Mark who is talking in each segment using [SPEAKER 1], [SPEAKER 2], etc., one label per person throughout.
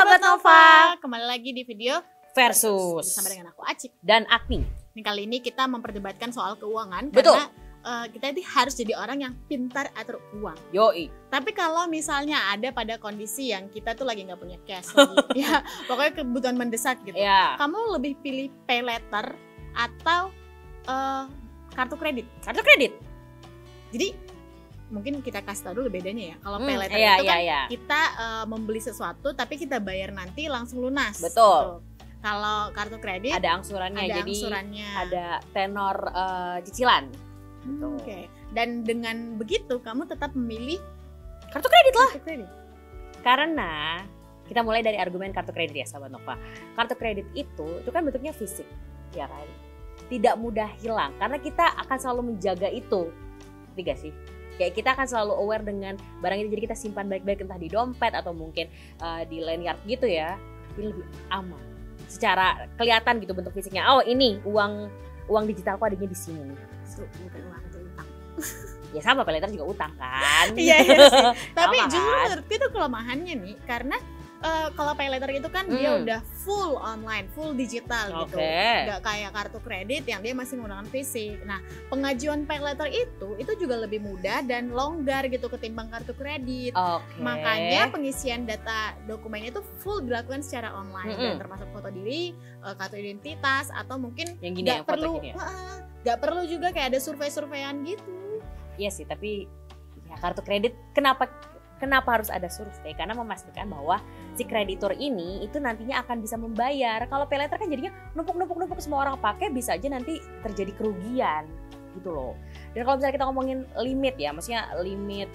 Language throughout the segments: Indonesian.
[SPEAKER 1] Sobat Nova, kembali lagi di video
[SPEAKER 2] Versus
[SPEAKER 1] bersama dengan aku Acik.
[SPEAKER 2] dan Agni.
[SPEAKER 1] Ini kali ini kita memperdebatkan soal keuangan.
[SPEAKER 2] Betul.
[SPEAKER 1] Karena kita ini harus jadi orang yang pintar atur uang.
[SPEAKER 2] Yoi.
[SPEAKER 1] Tapi kalau misalnya ada pada kondisi yang kita tuh lagi nggak punya cash lagi, ya pokoknya kebutuhan mendesak gitu.
[SPEAKER 2] Ya.
[SPEAKER 1] Kamu lebih pilih pay later atau kartu kredit?
[SPEAKER 2] Kartu kredit.
[SPEAKER 1] Jadi mungkin kita kasih tahu dulu bedanya ya. Kalau pay later
[SPEAKER 2] iya,
[SPEAKER 1] itu kan
[SPEAKER 2] iya.
[SPEAKER 1] kita membeli sesuatu tapi kita bayar nanti langsung lunas.
[SPEAKER 2] Betul.
[SPEAKER 1] Gitu. Kalau kartu kredit
[SPEAKER 2] Ada angsurannya,
[SPEAKER 1] ada
[SPEAKER 2] jadi
[SPEAKER 1] angsurannya.
[SPEAKER 2] ada tenor cicilan. Gitu.
[SPEAKER 1] Oke. Dan dengan begitu kamu tetap memilih
[SPEAKER 2] Kartu kredit lah.
[SPEAKER 1] kartu kredit.
[SPEAKER 2] Karena kita mulai dari argumen kartu kredit ya, Sobat Nova. Kartu kredit itu kan bentuknya fisik, ya kan? Tidak mudah hilang karena kita akan selalu menjaga itu. Ngerti gak sih? Kayak kita akan selalu aware dengan barang itu, jadi kita simpan baik-baik entah di dompet atau mungkin di lanyard gitu ya. Ini lebih aman. Secara kelihatan gitu bentuk fisiknya. Oh, ini uang digitalku adanya di sini.
[SPEAKER 1] Bukan uang itu utang.
[SPEAKER 2] Ya sama, pay later juga utang kan.
[SPEAKER 1] Iya sih. Tapi
[SPEAKER 2] Sama
[SPEAKER 1] justru
[SPEAKER 2] kan?
[SPEAKER 1] menurutku itu kelemahannya nih, karena kalau pay later itu kan dia udah full online, full digital gitu. Nggak kayak kartu kredit yang dia masih menggunakan fisik. Nah, pengajuan pay later itu juga lebih mudah dan longgar gitu ketimbang kartu kredit.
[SPEAKER 2] Oke.
[SPEAKER 1] Makanya pengisian data dokumen itu full dilakukan secara online dan termasuk foto diri, kartu identitas atau mungkin
[SPEAKER 2] yang gini, yang foto
[SPEAKER 1] perlu
[SPEAKER 2] gini ya?
[SPEAKER 1] nggak perlu juga kayak ada survei-surveian gitu.
[SPEAKER 2] Iya sih, tapi ya kartu kredit kenapa harus ada survei? Karena memastikan bahwa si kreditur ini itu nantinya akan bisa membayar. Kalau pay later kan jadinya numpuk semua orang pakai, bisa aja nanti terjadi kerugian gitu loh. Dan kalau misalnya kita ngomongin limit ya, maksudnya limit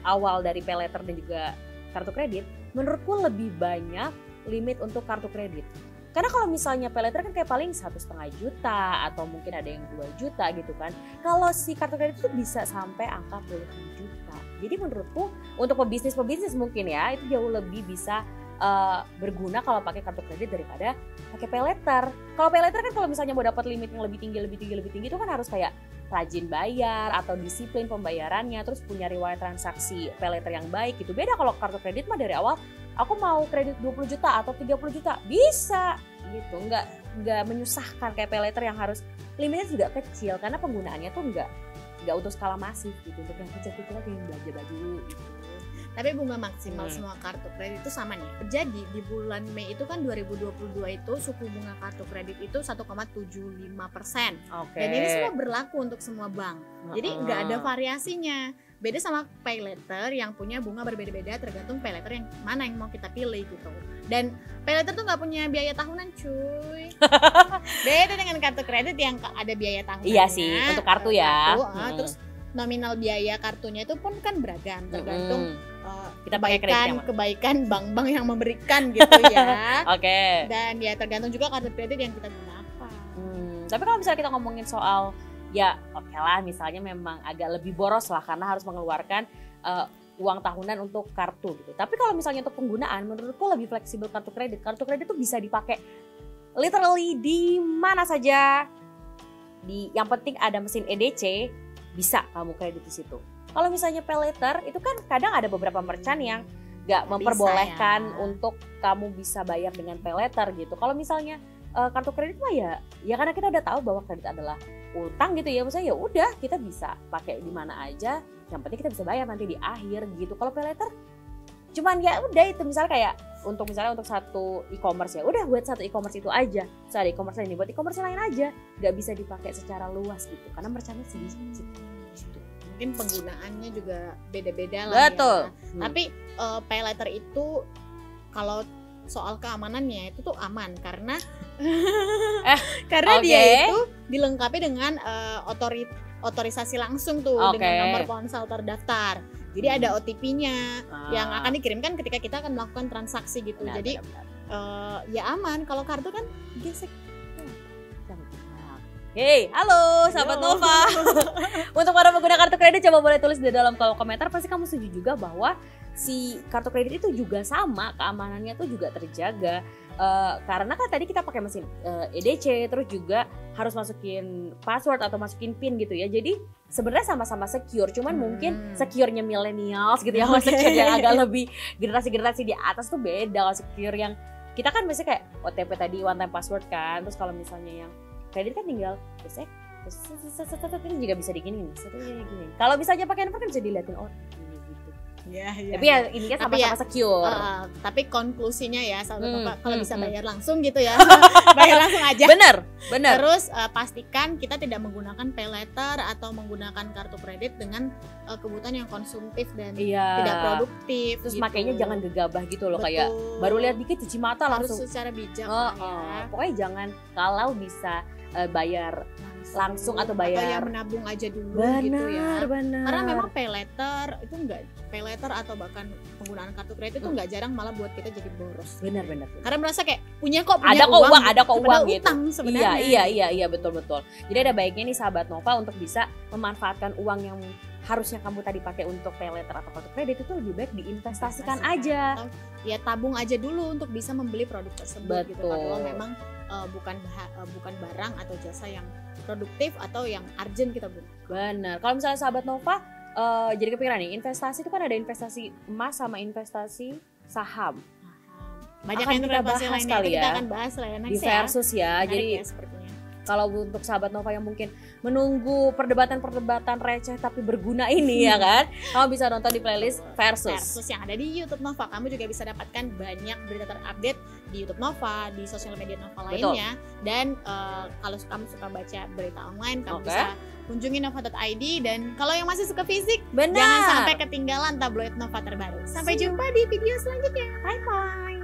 [SPEAKER 2] awal dari pay later dan juga kartu kredit, menurutku lebih banyak limit untuk kartu kredit. Karena kalau misalnya pay later kan kayak paling 1,5 juta atau mungkin ada yang 2 juta gitu kan. Kalau si kartu kredit itu bisa sampai angka puluhan juta. Jadi menurutku untuk pebisnis mungkin ya itu jauh lebih bisa berguna kalau pakai kartu kredit daripada pakai pay later. Kalau pay later kan kalau misalnya mau dapat limit yang lebih tinggi itu kan harus kayak rajin bayar atau disiplin pembayarannya, terus punya riwayat transaksi pay later yang baik gitu. Beda kalau kartu kredit mah dari awal aku mau kredit 20 juta atau 30 juta bisa gitu, nggak menyusahkan kayak pay later yang harus limitnya juga kecil karena penggunaannya tuh nggak untuk skala masif gitu, untuk yang kecil-kecil kayak yang belanja baju gitu.
[SPEAKER 1] Tapi bunga maksimal semua kartu kredit itu sama nih. Jadi di bulan Mei itu kan 2022 itu suku bunga kartu kredit itu 1,75%. Dan ini semua berlaku untuk semua bank. Jadi nggak ada variasinya. Beda sama pay later yang punya bunga berbeda-beda tergantung pay later yang mana yang mau kita pilih gitu. Dan pay later tuh nggak punya biaya tahunan cuy. Beda dengan kartu kredit yang ada biaya tahunan.
[SPEAKER 2] Iya sih, untuk kartu ya.
[SPEAKER 1] Terus nominal biaya kartunya itu pun kan beragam tergantung
[SPEAKER 2] kita pakai
[SPEAKER 1] kebaikan bank-bank yang memberikan gitu ya.
[SPEAKER 2] Oke.
[SPEAKER 1] Dan ya tergantung juga kartu kredit yang kita gunakan.
[SPEAKER 2] Tapi kalau misalnya kita ngomongin soal ya oke lah, misalnya memang agak lebih boros lah karena harus mengeluarkan uang tahunan untuk kartu gitu. Tapi kalau misalnya untuk penggunaan, menurutku lebih fleksibel kartu kredit. Kartu kredit tuh bisa dipakai literally di mana saja. Yang penting ada mesin EDC, bisa kamu kredit di situ. Kalau misalnya pay later itu kan kadang ada beberapa merchant yang nggak memperbolehkan untuk kamu bisa bayar dengan pay later gitu. Kalau misalnya kartu kredit mah ya karena kita udah tahu bahwa kredit adalah utang gitu ya, maksudnya ya udah kita bisa pakai di mana aja, yang penting kita bisa bayar nanti di akhir gitu. Kalau pay later cuman ya udah itu misalnya kayak untuk satu e-commerce ya udah buat satu e-commerce itu aja, misalnya e-commerce ini buat e-commerce lain aja, nggak bisa dipakai secara luas gitu karena merchantnya sedikit gitu.
[SPEAKER 1] Mungkin penggunaannya juga beda-beda lah.
[SPEAKER 2] Betul.
[SPEAKER 1] Ya. Tapi pay later itu kalau soal keamanannya itu tuh aman karena dia itu dilengkapi dengan otorisasi langsung tuh dengan nomor ponsel terdaftar. Jadi ada OTP-nya yang akan dikirimkan ketika kita akan melakukan transaksi gitu. Jadi ya aman. Kalau kartu kan gesek.
[SPEAKER 2] Hey, halo Sobat Nova. Untuk para pengguna kartu kredit coba boleh tulis di dalam kolom komentar. Pasti kamu setuju juga bahwa si kartu kredit itu juga sama, keamanannya tuh juga terjaga. Karena kan tadi kita pakai mesin EDC, terus juga harus masukin password atau masukin PIN gitu ya. Jadi sebenarnya sama-sama secure, cuman mungkin secure-nya millennials gitu ya, secure yang agak lebih generasi-generasi di atas tuh beda. Kalau secure yang kita kan biasanya kayak OTP tadi, one time password kan. Terus kalau misalnya yang kredit kan tinggal biasanya ini juga bisa digini nih. Kalau misalnya pakai handphone kan bisa dilihatin orang gitu. Tapi ya intinya sama-sama secure.
[SPEAKER 1] Tapi konklusinya ya sahabat kalau bisa bayar langsung gitu ya. Bayar langsung aja.
[SPEAKER 2] Bener.
[SPEAKER 1] Terus pastikan kita tidak menggunakan pay letter atau menggunakan kartu kredit dengan kebutuhan yang konsumtif dan tidak produktif.
[SPEAKER 2] Terus
[SPEAKER 1] gitu.
[SPEAKER 2] makanya jangan gegabah gitu loh. Kayak baru lihat dikit cuci mata langsung.
[SPEAKER 1] Harus secara bijak ya.
[SPEAKER 2] Pokoknya jangan, kalau bisa bayar langsung atau bayar
[SPEAKER 1] yang menabung aja dulu gitu ya. Karena memang pay letter itu pay letter atau bahkan penggunaan kartu kredit itu nggak jarang malah buat kita jadi boros.
[SPEAKER 2] Benar.
[SPEAKER 1] Karena merasa kayak punya
[SPEAKER 2] ada kok uang gitu.
[SPEAKER 1] Utang sebenarnya.
[SPEAKER 2] Iya betul. Jadi ada baiknya nih sahabat Nova untuk bisa memanfaatkan uang yang harusnya kamu tadi pakai untuk pay letter atau kartu kredit itu lebih baik diinvestasikan aja.
[SPEAKER 1] Atau ya tabung aja dulu untuk bisa membeli produk tersebut gitu. Kalau memang bukan barang atau jasa yang produktif atau yang urgent kita butuh.
[SPEAKER 2] Benar. Kalau misalnya sahabat Nova jadi kepikiran nih, investasi itu kan ada investasi emas sama investasi saham.
[SPEAKER 1] Banyak yang kita bahas kali ya. Kita akan bahas lah ya
[SPEAKER 2] di Versus ya. Jadi kalau untuk sahabat Nova yang mungkin menunggu perdebatan receh tapi berguna ini ya kan, kamu bisa nonton di playlist Versus
[SPEAKER 1] yang ada di YouTube Nova. Kamu juga bisa dapatkan banyak berita terupdate di YouTube Nova, di sosial media Nova lainnya. Dan kalau kamu suka baca berita online, kamu bisa kunjungi nova.id. Dan kalau yang masih suka fisik, jangan sampai ketinggalan tabloid Nova terbaru. Sampai jumpa di video selanjutnya. Bye bye.